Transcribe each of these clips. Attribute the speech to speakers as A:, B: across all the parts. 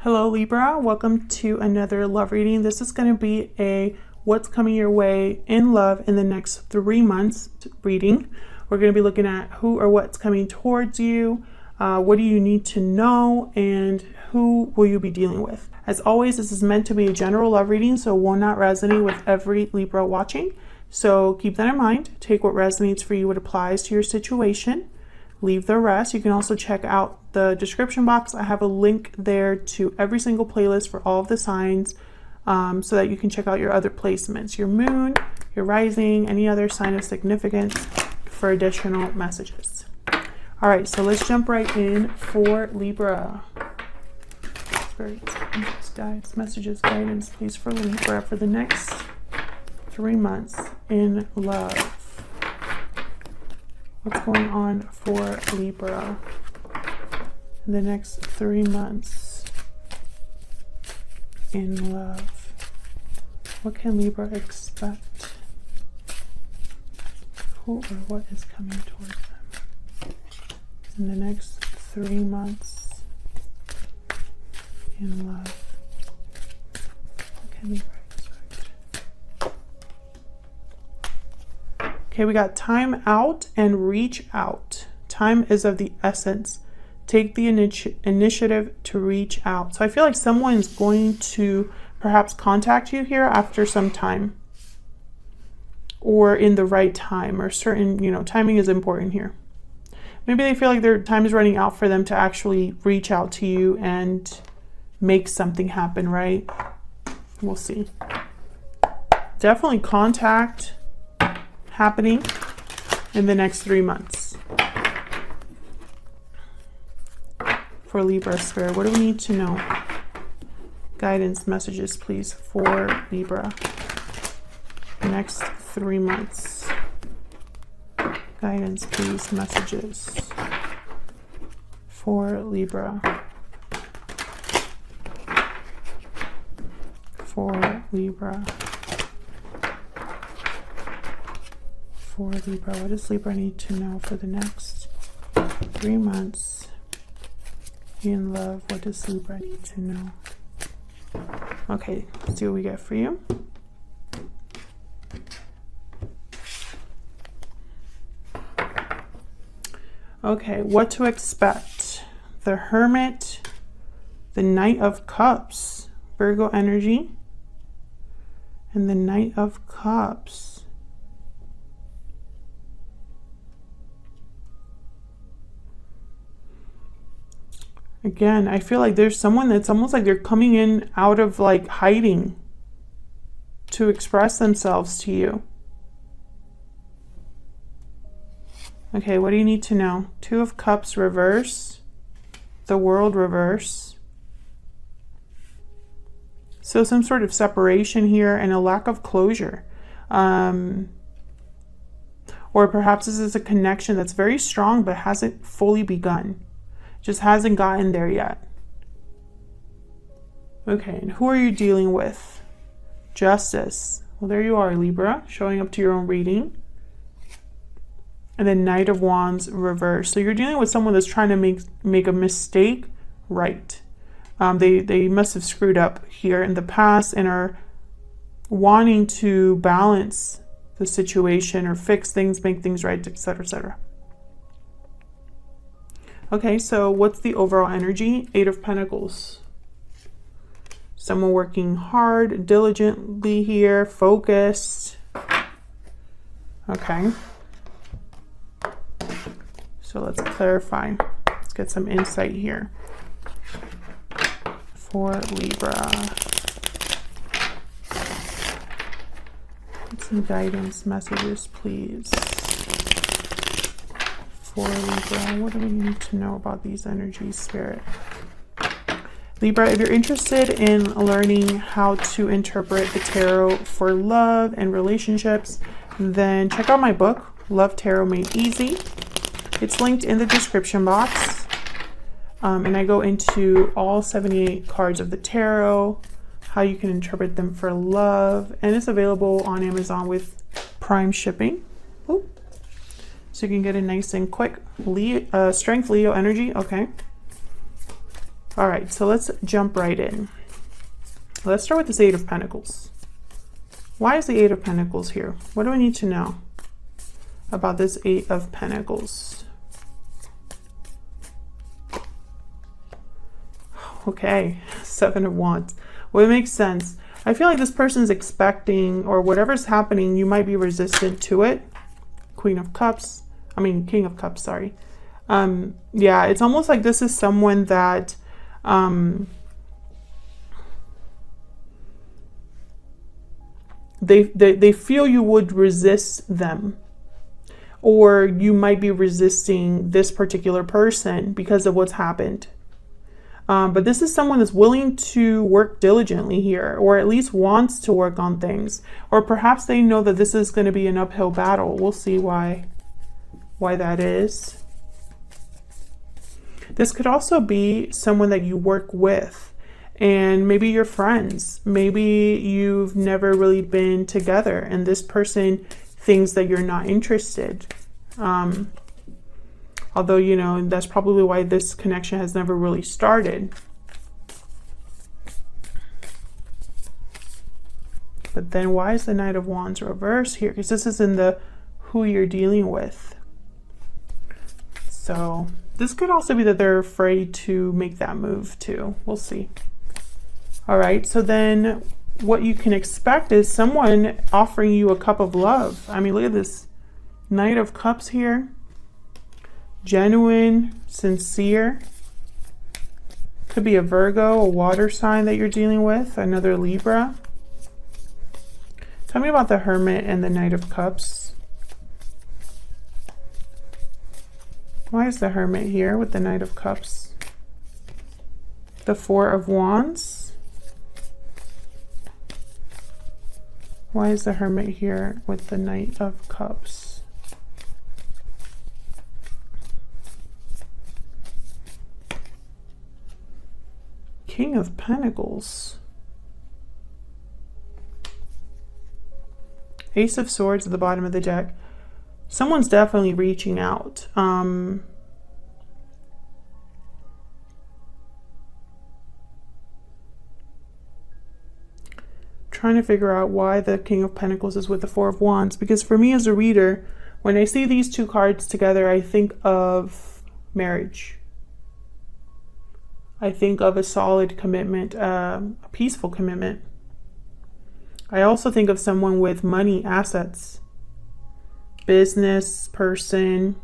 A: Hello Libra, welcome to another love reading. This is going to be a what's coming your way in love in the next 3 months reading. We're going to be looking at who or what's coming towards you, what do you need to know, and who will you be dealing with. As always, this is meant to be a general love reading, so will not resonate with every Libra watching. So keep that in mind. Take what resonates for you, what applies to your situation. Leave the rest. You can also check out the description box. I have a link there to every single playlist for all of the signs, so that you can check out your other placements, your moon, your rising, any other sign of significance for additional messages. All right, so let's jump right in for Libra. Spirits, guides, messages, guidance, please, for Libra for the next 3 months in love. What's going on for Libra in the next 3 months in love? What can Libra expect? Who or what is coming towards them in the next 3 months in love? What can Libra expect? Okay, we got time out and reach out. Time is of the essence. Take the initiative to reach out. So I feel like someone's going to perhaps contact you here after some time, or in the right time, or certain, timing is important here. Maybe they feel like their time is running out for them to actually reach out to you and make something happen, right? We'll see. Definitely contact happening in the next 3 months. For Libra Spirit, what do we need to know? Guidance messages, please, for Libra. The next 3 months. Guidance, please, messages for Libra. For Libra. For Libra, what does Libra need to know for the next 3 months in love? What does Libra need to know? Okay, let's see what we get for you. Okay, what to expect? The Hermit, the Knight of Cups, Virgo energy, and the Knight of Cups. Again, I feel like there's someone that's almost like they're coming in out of like hiding to express themselves to you. Okay, what do you need to know? Two of Cups reverse, the World reverse. So some sort of separation here and a lack of closure. Or perhaps this is a connection that's very strong but hasn't fully begun. Just hasn't gotten there yet. Okay, and who are you dealing with? Justice. Well, there you are, Libra, showing up to your own reading. And then Knight of Wands reverse. So you're dealing with someone that's trying to make a mistake right. They must have screwed up here in the past and are wanting to balance the situation or fix things, make things right, etc., etc. Okay, so what's the overall energy? 8 of Pentacles. Someone working hard, diligently here, focused. Okay. So let's clarify. Let's get some insight here for Libra. Get some guidance messages, please. For Libra, what do we need to know about these energies, Spirit? Libra, if you're interested in learning how to interpret the tarot for love and relationships, then check out my book, Love Tarot Made Easy. It's linked in the description box. And I go into all 78 cards of the tarot, how you can interpret them for love, and it's available on Amazon with Prime shipping. Ooh. So you can get it nice and quick. Strength, Leo energy. Okay. All right, so let's jump right in. Let's start with this Eight of Pentacles. Why is the Eight of Pentacles here? What do I need to know about this Eight of Pentacles? Okay, Seven of Wands. Well, it makes sense. I feel like this person's expecting, or whatever's happening, you might be resistant to it. King of Cups, sorry. Yeah, it's almost like this is someone that they feel you would resist them, or you might be resisting this particular person because of what's happened. But this is someone that's willing to work diligently here, or at least wants to work on things. Or perhaps they know that this is going to be an uphill battle. We'll see why that is. This could also be someone that you work with, and maybe you're friends. Maybe you've never really been together, and this person thinks that you're not interested. Although, you know, that's probably why this connection has never really started. But then why is the Knight of Wands reversed here? Because this is in the who you're dealing with. So this could also be that they're afraid to make that move too. We'll see. All right, so then what you can expect is someone offering you a cup of love. I mean, look at this Knight of Cups here. Genuine, sincere. Could be a Virgo, a water sign that you're dealing with, another Libra. Tell me about the Hermit and the Knight of Cups. Why is the Hermit here with the Knight of Cups? The Four of Wands. Why is the Hermit here with the Knight of Cups? King of Pentacles. Ace of Swords at the bottom of the deck. Someone's definitely reaching out. Trying to figure out why the King of Pentacles is with the Four of Wands. Because for me as a reader, when I see these two cards together, I think of marriage. I think of a solid commitment, a peaceful commitment. I also think of someone with money, assets, business person.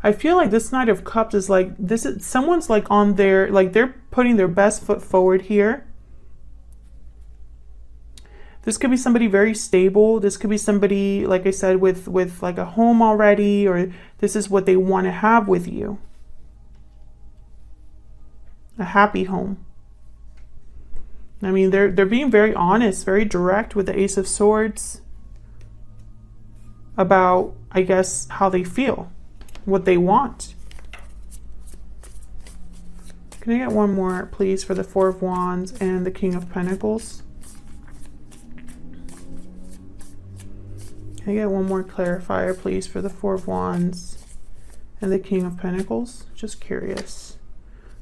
A: I feel like this Knight of Cups is like, this is someone's like on their, like they're putting their best foot forward here. This could be somebody very stable. This could be somebody, like I said, with like a home already, or this is what they want to have with you. A happy home. I mean, they're being very honest, very direct with the Ace of Swords about, I guess, how they feel, what they want. Can I get one more, please, for the Four of Wands and the King of Pentacles? Can I get one more clarifier, please, for the Four of Wands and the King of Pentacles? Just curious.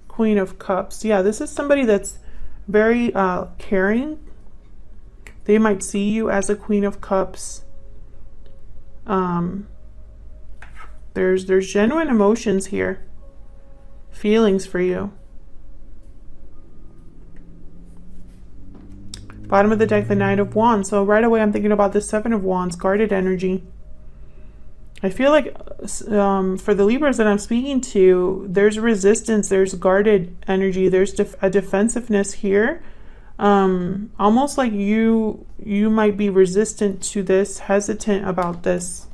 A: Queen of Cups. Yeah, this is somebody that's very caring. They might see you as a Queen of Cups. There's genuine emotions here, feelings for you. Bottom of the deck, the Knight of Wands. So right away I'm thinking about the Seven of Wands, guarded energy. I feel like for the Libras that I'm speaking to, there's resistance, there's guarded energy, there's a defensiveness here. Almost like you might be resistant to this, hesitant about this.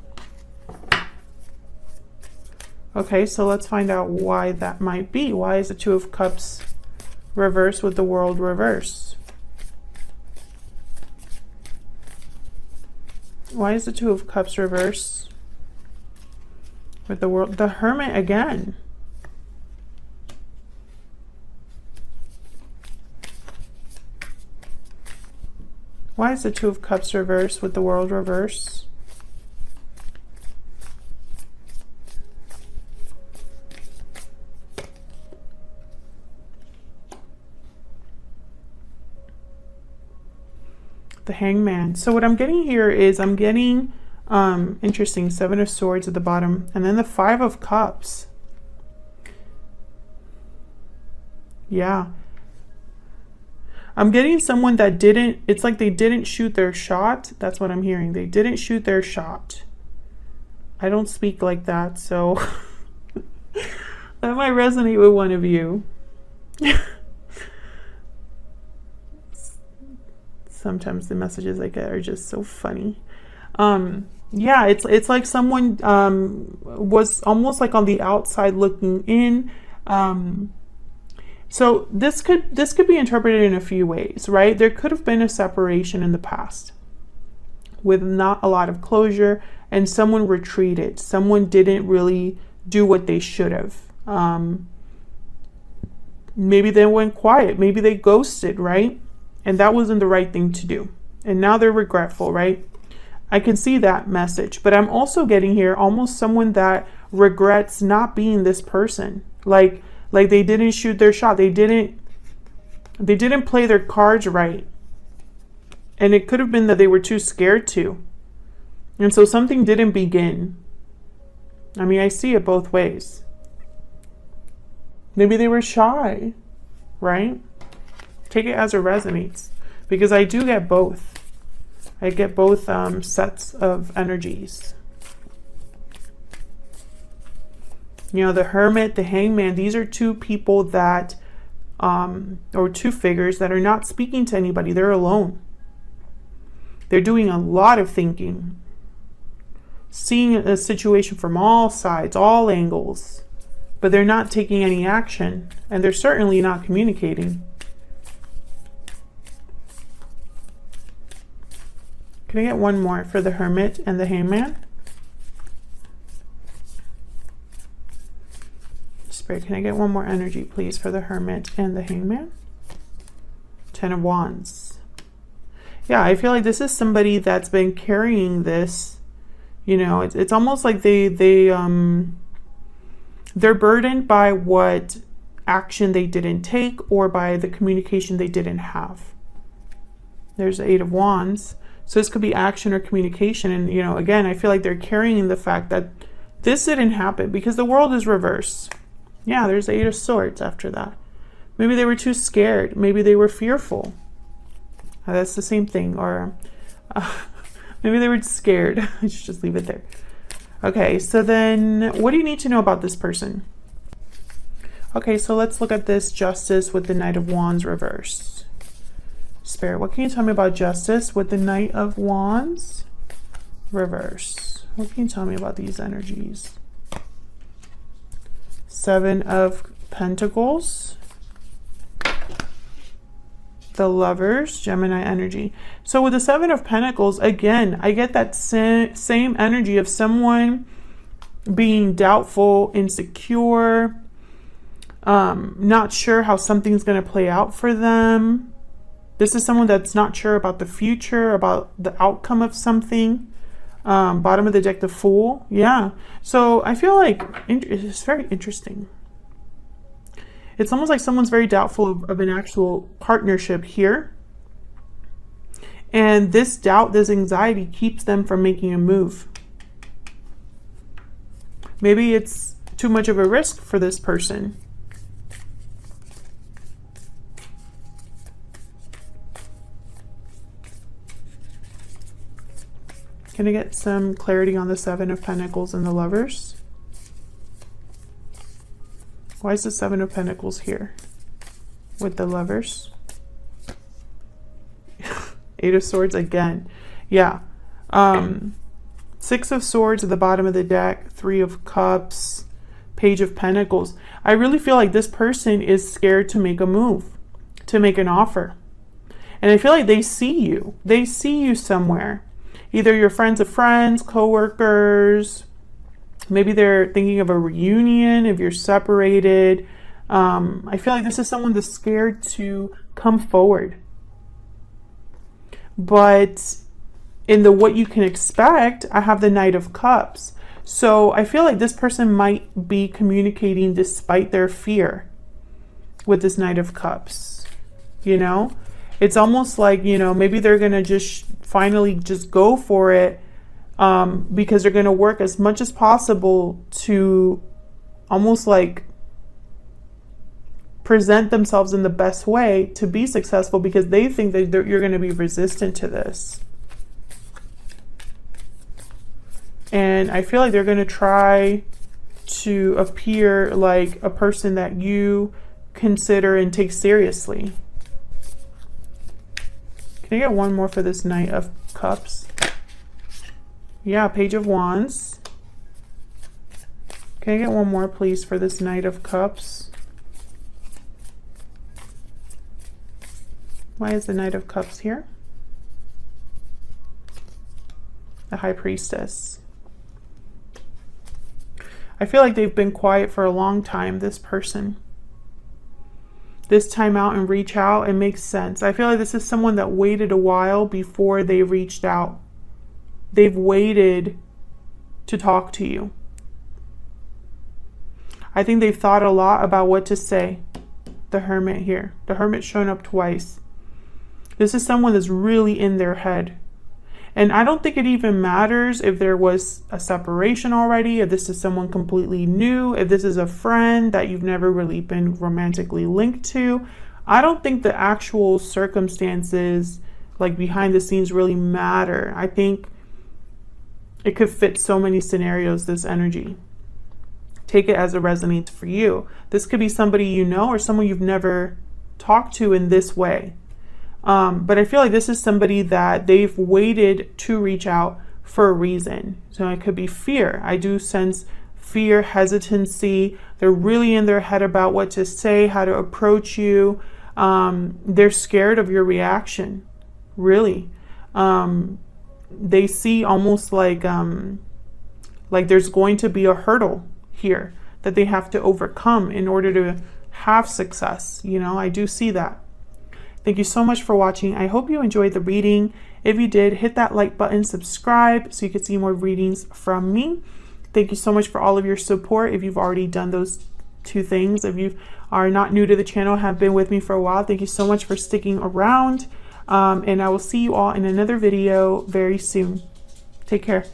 A: Okay, so let's find out why that might be. Why is the Two of Cups reversed with the World reversed? Why is the Two of Cups reversed with the World? The Hermit again. Why is the Two of Cups reversed with the World reversed? The Hangman. So what I'm getting here is I'm getting interesting, 7 of Swords at the bottom, and then the 5 of Cups. Yeah, I'm getting someone that didn't, it's like they didn't shoot their shot. That's what I'm hearing. They didn't shoot their shot. I don't speak like that, so that might resonate with one of you. Sometimes the messages I get are just so funny. Yeah, it's like someone was almost like on the outside looking in. So this could be interpreted in a few ways, right? There could have been a separation in the past with not a lot of closure, and someone retreated. Someone didn't really do what they should have. Maybe they went quiet. Maybe they ghosted, right? And that wasn't the right thing to do. And now they're regretful, right? I can see that message. But I'm also getting here almost someone that regrets not being this person. Like they didn't shoot their shot. They didn't play their cards right. And it could have been that they were too scared to. And so something didn't begin. I mean, I see it both ways. Maybe they were shy, right? Take it as it resonates, because I do get both. I get both sets of energies. You know, the Hermit, the Hangman, these are two people that, or two figures that are not speaking to anybody. They're alone. They're doing a lot of thinking, seeing a situation from all sides, all angles, but they're not taking any action, and they're certainly not communicating. Can I get one more for the Hermit and the Hangman? Spirit, can I get one more energy, please, for the Hermit and the Hangman? 10 of Wands. Yeah, I feel like this is somebody that's been carrying this. You know, it's almost like they're burdened by what action they didn't take or by the communication they didn't have. There's the 8 of Wands. So this could be action or communication. And, you know, again, I feel like they're carrying the fact that this didn't happen because the world is reversed. Yeah, there's the 8 of Swords after that. Maybe they were too scared. Maybe they were fearful. That's the same thing. Or maybe they were scared. I should just leave it there. Okay, so then what do you need to know about this person? Okay, so let's look at this Justice with the Knight of Wands reverse. Spirit, what can you tell me about Justice with the Knight of Wands reverse? What can you tell me about these energies? 7 of Pentacles. The Lovers, Gemini energy. So with the 7 of Pentacles, again, I get that same energy of someone being doubtful, insecure, not sure how something's going to play out for them. This is someone that's not sure about the future, about the outcome of something. Bottom of the deck, the Fool. Yeah. So I feel like it's very interesting. It's almost like someone's very doubtful of an actual partnership here. And this doubt, this anxiety keeps them from making a move. Maybe it's too much of a risk for this person. Can I get some clarity on the 7 of Pentacles and the Lovers? Why is the 7 of Pentacles here with the Lovers? 8 of Swords again. Yeah. 6 of Swords at the bottom of the deck. 3 of Cups. Page of Pentacles. I really feel like this person is scared to make a move, to make an offer. And I feel like they see you. They see you somewhere. Either you're friends of friends, co-workers. Maybe they're thinking of a reunion if you're separated. I feel like this is someone that's scared to come forward. But in the what you can expect, I have the Knight of Cups. So I feel like this person might be communicating despite their fear with this Knight of Cups. You know? It's almost like, you know, maybe they're going to just finally just go for it, because they're going to work as much as possible to almost like present themselves in the best way to be successful, because they think that you're going to be resistant to this. And I feel like they're going to try to appear like a person that you consider and take seriously. Can I get one more for this Knight of Cups? Yeah, Page of Wands. Can I get one more, please, for this Knight of Cups? Why is the Knight of Cups here? The High Priestess. I feel like they've been quiet for a long time, this person. This time out and reach out, it makes sense. I feel like this is someone that waited a while before they reached out. They've waited to talk to you. I think they've thought a lot about what to say. The Hermit here. The Hermit showing up twice. This is someone that's really in their head. And I don't think it even matters if there was a separation already, if this is someone completely new, if this is a friend that you've never really been romantically linked to. I don't think the actual circumstances, like behind the scenes, really matter. I think it could fit so many scenarios, this energy. Take it as it resonates for you. This could be somebody you know or someone you've never talked to in this way. But I feel like this is somebody that they've waited to reach out for a reason. So it could be fear. I do sense fear, hesitancy. They're really in their head about what to say, how to approach you. They're scared of your reaction, really. They see almost like there's going to be a hurdle here that they have to overcome in order to have success. You know, I do see that. Thank you so much for watching. I hope you enjoyed the reading. If you did, hit that like button, subscribe so you can see more readings from me. Thank you so much for all of your support. If you've already done those two things, if you are not new to the channel, have been with me for a while, thank you so much for sticking around. And I will see you all in another video very soon. Take care.